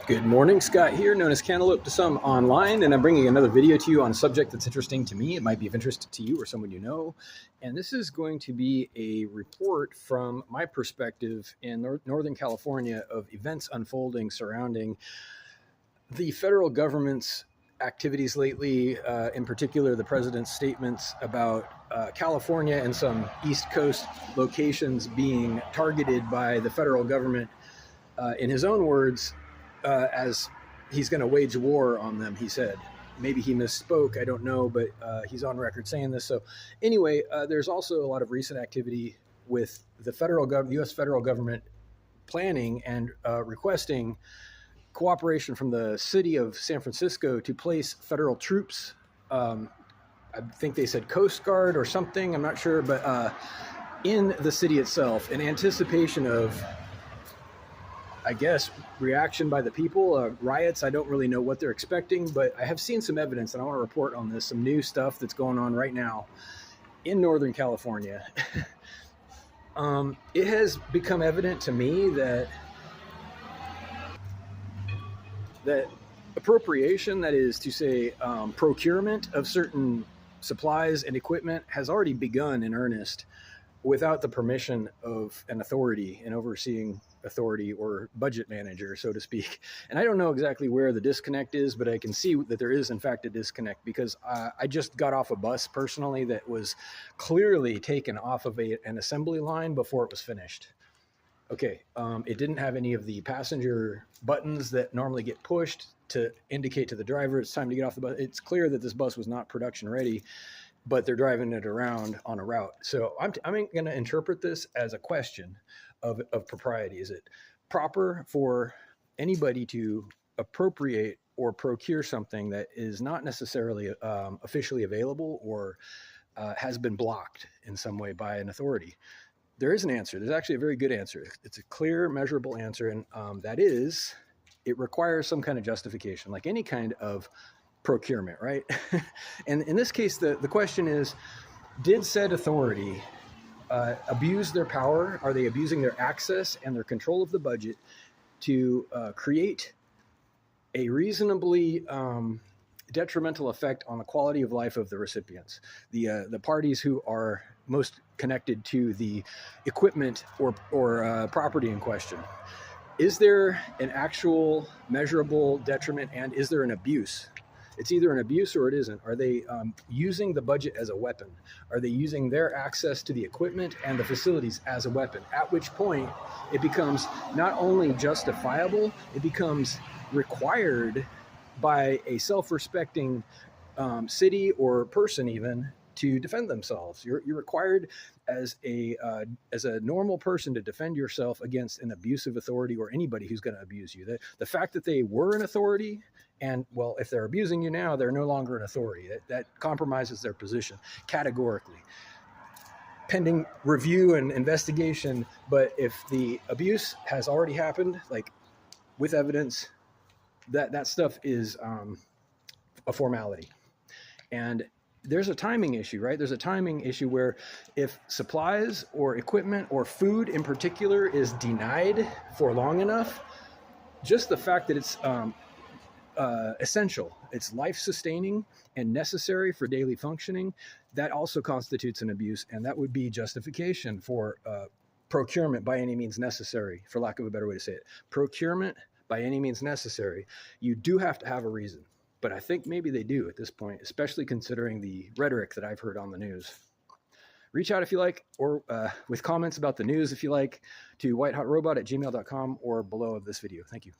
Good morning, Scott here, known as Cantaloupe to some online, and I'm bringing another video to you on a subject that's interesting to me. It might be of interest to you or someone you know. And this is going to be a report from my perspective in Northern California of events unfolding surrounding the federal government's activities lately, in particular the president's statements about California and some East Coast locations being targeted by the federal government, in his own words, as he's going to wage war on them, he said. Maybe he misspoke, I don't know, but he's on record saying this. So anyway, there's also a lot of recent activity with the U.S. federal government planning and requesting cooperation from the city of San Francisco to place federal troops. I think they said Coast Guard or something, I'm not sure, but in the city itself in anticipation of, I guess, reaction by the people, riots. I don't really know what they're expecting, but I have seen some evidence, and I want to report on this, some new stuff that's going on right now in Northern California. It has become evident to me that appropriation, that is to say, procurement of certain supplies and equipment, has already begun in earnest without the permission of an authority, an overseeing authority or budget manager, so to speak. And I don't know exactly where the disconnect is, but I can see that there is in fact a disconnect, because I just got off a bus personally that was clearly taken off of an assembly line before it was finished. Okay, it didn't have any of the passenger buttons that normally get pushed to indicate to the driver it's time to get off the bus. It's clear that this bus was not production ready, but they're driving it around on a route. So I'm going to interpret this as a question of propriety. Is it proper for anybody to appropriate or procure something that is not necessarily officially available or has been blocked in some way by an authority? There is an answer. There's actually a very good answer. It's a clear, measurable answer, and that is, it requires some kind of justification, like any kind of procurement, right? And in this case, the question is, did said authority abuse their power? Are they abusing their access and their control of the budget to create a reasonably detrimental effect on the quality of life of the recipients, the parties who are most connected to the equipment or property in question? Is there an actual measurable detriment, and is there an abuse? It's either an abuse or it isn't. Are they using the budget as a weapon? Are they using their access to the equipment and the facilities as a weapon? At which point it becomes not only justifiable, it becomes required by a self-respecting city or person even to defend themselves. You're required as a normal person to defend yourself against an abusive authority or anybody who's going to abuse you. The fact that they were an authority, and well, if they're abusing you now, they're no longer an authority. That compromises their position categorically, pending review and investigation. But if the abuse has already happened, like with evidence, that stuff is a formality. And there's a timing issue, right? There's a timing issue where if supplies or equipment or food in particular is denied for long enough, just the fact that it's essential, it's life-sustaining and necessary for daily functioning, that also constitutes an abuse, and that would be justification for procurement by any means necessary, for lack of a better way to say it. Procurement by any means necessary. You do have to have a reason, but I think maybe they do at this point, especially considering the rhetoric that I've heard on the news. Reach out if you like, or with comments about the news if you like, to whitehotrobot@gmail.com or below of this video. Thank you.